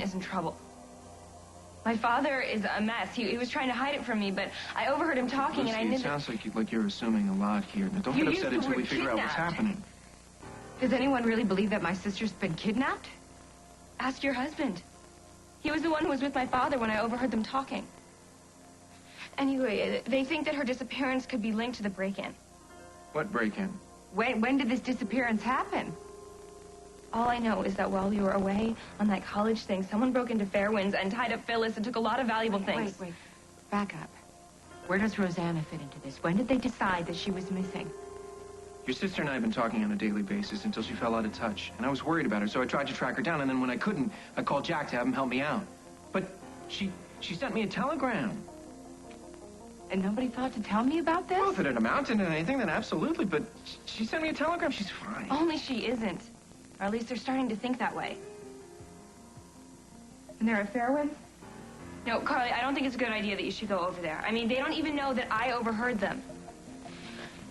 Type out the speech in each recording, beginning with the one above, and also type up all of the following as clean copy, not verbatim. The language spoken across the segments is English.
is in trouble. My father is a mess. He was trying to hide it from me, but I overheard him talking, Lucy, and I knew it sounds like you're assuming a lot here. Now, don't get upset until we figure out what's happening. Does anyone really believe that my sister's been kidnapped? Ask your husband. He was the one who was with my father when I overheard them talking. Anyway, they think that her disappearance could be linked to the break-in. What break-in? When did this disappearance happen? All I know is that while we were away on that college thing, someone broke into Fairwinds and tied up Phyllis and took a lot of valuable things. Wait. Back up. Where does Rosanna fit into this? When did they decide that she was missing? Your sister and I have been talking on a daily basis until she fell out of touch. And I was worried about her, so I tried to track her down. And then when I couldn't, I called Jack to have him help me out. But she sent me a telegram. And nobody thought to tell me about this? Well, if it had amounted to anything, then absolutely. But she sent me a telegram. She's fine. Only she isn't. Or at least they're starting to think that way. And they're at Fairwind? No, Carly, I don't think it's a good idea that you should go over there. I mean, they don't even know that I overheard them.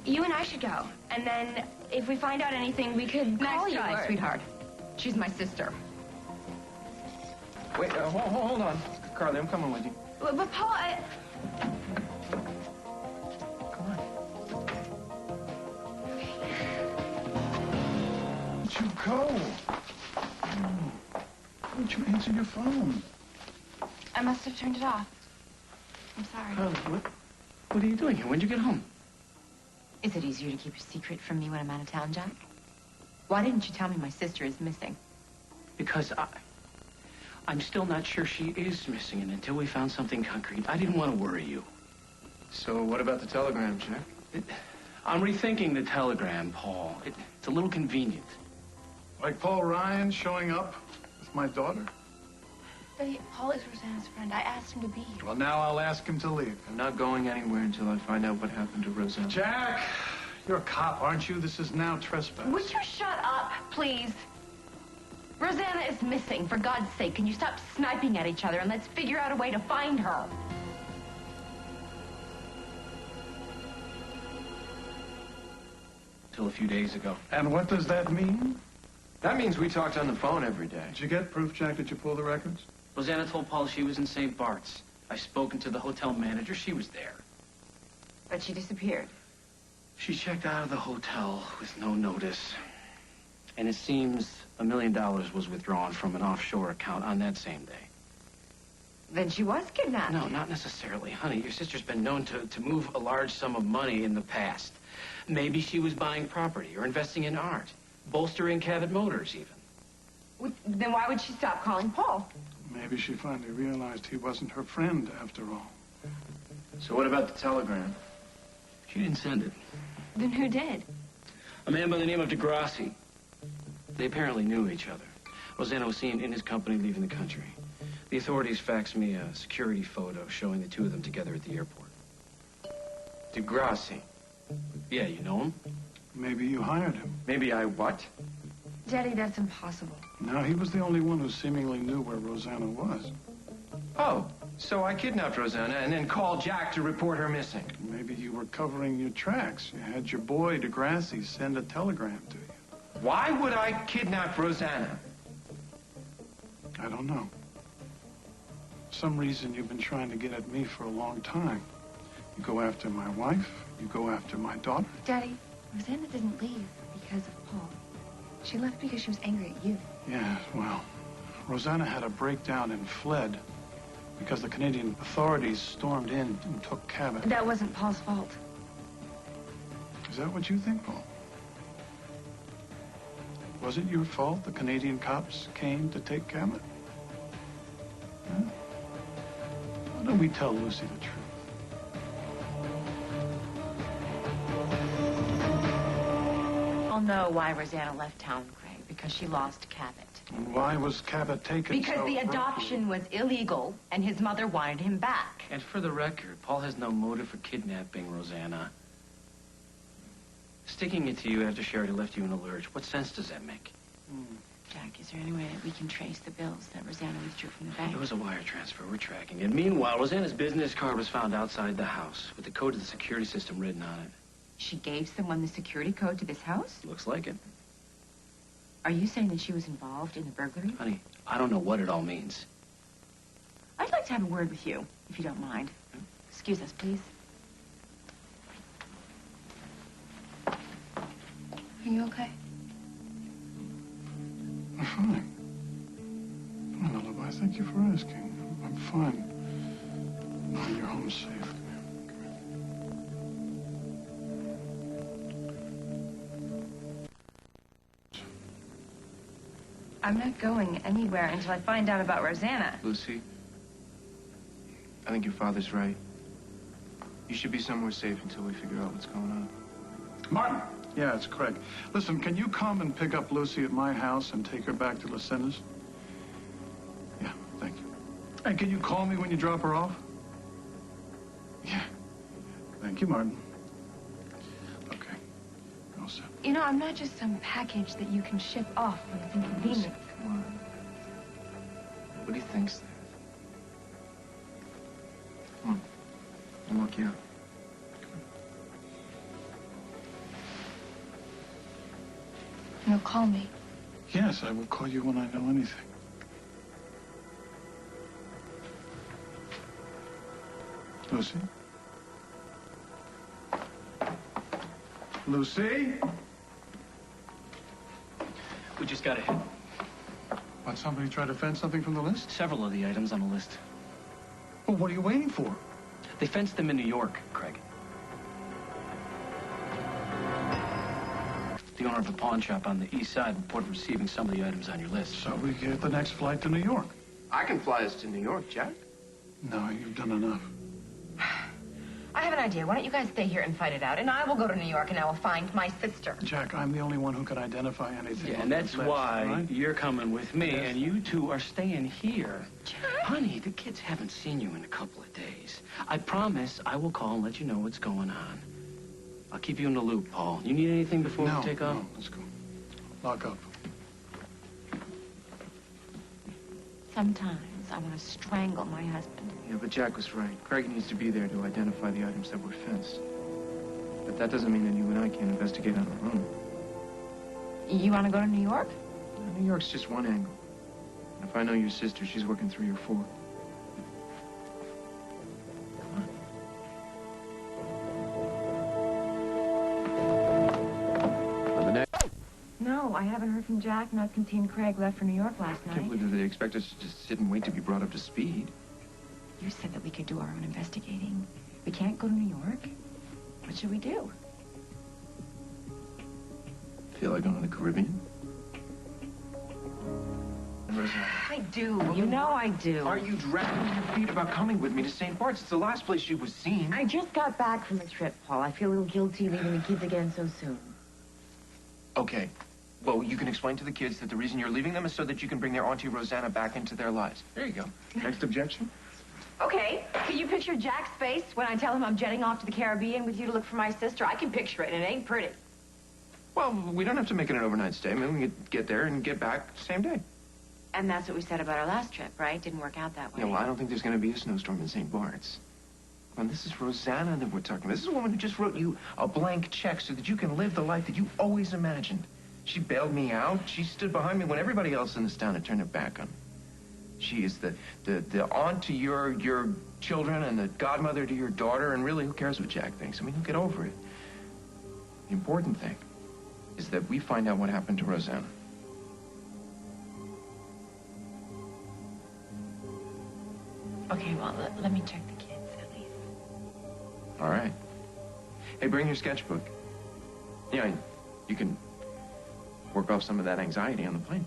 You and I should go. And then, if we find out anything, we could call you. Nice try, sweetheart. She's my sister. Wait, hold on. Carly, I'm coming with you. But Paul, Come on. Where'd you go? Why didn't you answer your phone? I must have turned it off. I'm sorry. Carly, what are you doing here? When'd you get home? Is it easier to keep a secret from me when I'm out of town, Jack? Why didn't you tell me my sister is missing? Because I'm still not sure she is missing, and until we found something concrete, I didn't want to worry you. So what about the telegram, Jack? I'm rethinking the telegram, Paul. It's a little convenient. Like Paul Ryan showing up with my daughter? Daddy, Paul is Rosanna's friend. I asked him to be here. Well, now I'll ask him to leave. I'm not going anywhere until I find out what happened to Rosanna. Jack, you're a cop, aren't you? This is now trespass. Would you shut up, please? Rosanna is missing. For God's sake, can you stop sniping at each other and let's figure out a way to find her? Till a few days ago. And what does that mean? That means we talked on the phone every day. Did you get proof, Jack? Did you pull the records? Rosanna told Paul she was in St. Barts. I've spoken to the hotel manager. She was there. But she disappeared. She checked out of the hotel with no notice. And it seems $1 million was withdrawn from an offshore account on that same day. Then she was kidnapped. No, not necessarily, honey. Your sister's been known to move a large sum of money in the past. Maybe she was buying property or investing in art, bolstering Cabot Motors, even. Then why would she stop calling Paul? Maybe she finally realized he wasn't her friend, after all. So what about the telegram? She didn't send it. Then who did? A man by the name of Degrassi. They apparently knew each other. Rosanna was seen in his company leaving the country. The authorities faxed me a security photo showing the two of them together at the airport. Degrassi. Yeah, you know him? Maybe you hired him. Maybe I what? Daddy, that's impossible. No, he was the only one who seemingly knew where Rosanna was. Oh, so I kidnapped Rosanna and then called Jack to report her missing. Maybe you were covering your tracks. You had your boy, Degrassi, send a telegram to you. Why would I kidnap Rosanna? I don't know. For some reason you've been trying to get at me for a long time. You go after my wife, you go after my daughter. Daddy, Rosanna didn't leave because of Paul. She left because she was angry at you. Yeah, well, Rosanna had a breakdown and fled because the Canadian authorities stormed in and took Cabot. That wasn't Paul's fault. Is that what you think, Paul? Was it your fault the Canadian cops came to take Cabot? Huh? Why don't we tell Lucy the truth? I'll know why Rosanna left town, Gray, because she lost Cabot. And why was Cabot taken Because so the adoption was illegal, and his mother wanted him back. And for the record, Paul has no motive for kidnapping Rosanna. Sticking it to you after Sheridan left you in a lurch, what sense does that make? Jack, is there any way that we can trace the bills that Rosanna withdrew from the bank? It was a wire transfer. We're tracking it. Meanwhile, Rosanna's business card was found outside the house with the code to the security system written on it. She gave someone the security code to this house? Looks like it. Are you saying that she was involved in the burglary? Honey, I don't know what it all means. I'd like to have a word with you, if you don't mind. Excuse us, please. Are you okay? I'm fine. Fine, Lullaby. Thank you for asking. I'm fine. Oh, you're home safe. I'm not going anywhere until I find out about Rosanna. Lucy, I think your father's right. You should be somewhere safe until we figure out what's going on. Martin! Yeah, it's Craig. Listen, can you come and pick up Lucy at my house and take her back to Lucinda's? Yeah, thank you. And can you call me when you drop her off? Yeah. Thank you, Martin. Okay. All set. You know, I'm not just some package that you can ship off when it's inconvenient. Come on. Nobody thinks that. Come on. I'll walk you out. You'll call me. Yes, I will call you when I know anything. Lucy? Lucy? We just got a hit. What, somebody try to fence something from the list? Several of the items on the list. Well, what are you waiting for? They fenced them in New York, Craig. The owner of a pawn shop on the east side reported receiving some of the items on your list. So we get the next flight to New York. I can fly us to New York, Jack. No, you've done enough. I have an idea. Why don't you guys stay here and fight it out? And I will go to New York and I will find my sister. Jack, I'm the only one who can identify anything. Yeah, on and that's this list, why right? you're coming with me, Yes. and you two are staying here. Jack? Honey, the kids haven't seen you in a couple of days. I promise I will call and let you know what's going on. I'll keep you in the loop, Paul. You need anything before No, we take off? no, let's go. Lock up. Sometimes I want to strangle my husband. Yeah, but Jack was right. Craig needs to be there to identify the items that were fenced. But that doesn't mean that you and I can't investigate on our own. You want to go to New York? New York's just one angle. And if I know your sister, she's working 3 or 4. No, I haven't heard from Jack. Nutkinty and Craig left for New York last I can't night. believe that they expect us to just sit and wait to be brought up to speed. You said that we could do our own investigating. We can't go to New York. What should we do? Feel like going to the Caribbean? Rosanna, I do. You know I do. are you dragging your feet about coming with me to St. Bart's? It's the last place she was seen. I just got back from a trip, Paul. I feel a little guilty leaving the kids again so soon. Okay. Well, you can explain to the kids that the reason you're leaving them is so that you can bring their Auntie Rosanna back into their lives. There you go. Next objection? Okay. Can you picture Jack's face when I tell him I'm jetting off to the Caribbean with you to look for my sister? I can picture it, and it ain't pretty. Well, we don't have to make it an overnight stay. I mean, we can get there and get back same day. And that's what we said about our last trip, right? Didn't work out that way. Yeah, well, I don't think there's going to be a snowstorm in St. Bart's. Well, this is Rosanna that we're talking about. This is a woman who just wrote you a blank check so that you can live the life that you always imagined. She bailed me out. She stood behind me when everybody else in this town had turned their back on me. She is the aunt to your children and the godmother to your daughter, and really, who cares what Jack thinks? I mean, he'll get over it. The important thing is that we find out what happened to Rosanna. Okay, well, let me check the kids, at least. All right. Hey, bring your sketchbook. Yeah, you can work off some of that anxiety on the plane.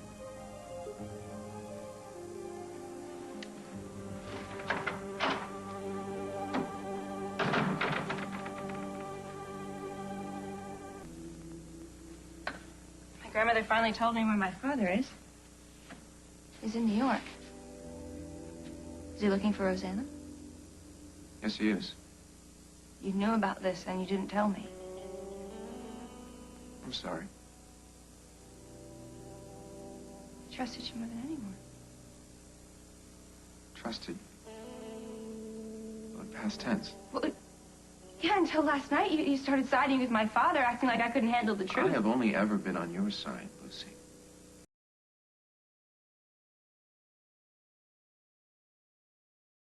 My grandmother finally told me where my father is. He's in New York. Is he looking for Rosanna? Yes, he is. You knew about this and you didn't tell me. I'm sorry. I trusted you more than anyone. Trusted. Well, past tense. Well, yeah, until last night you started siding with my father, acting like I couldn't handle the I truth. have only ever been on your side.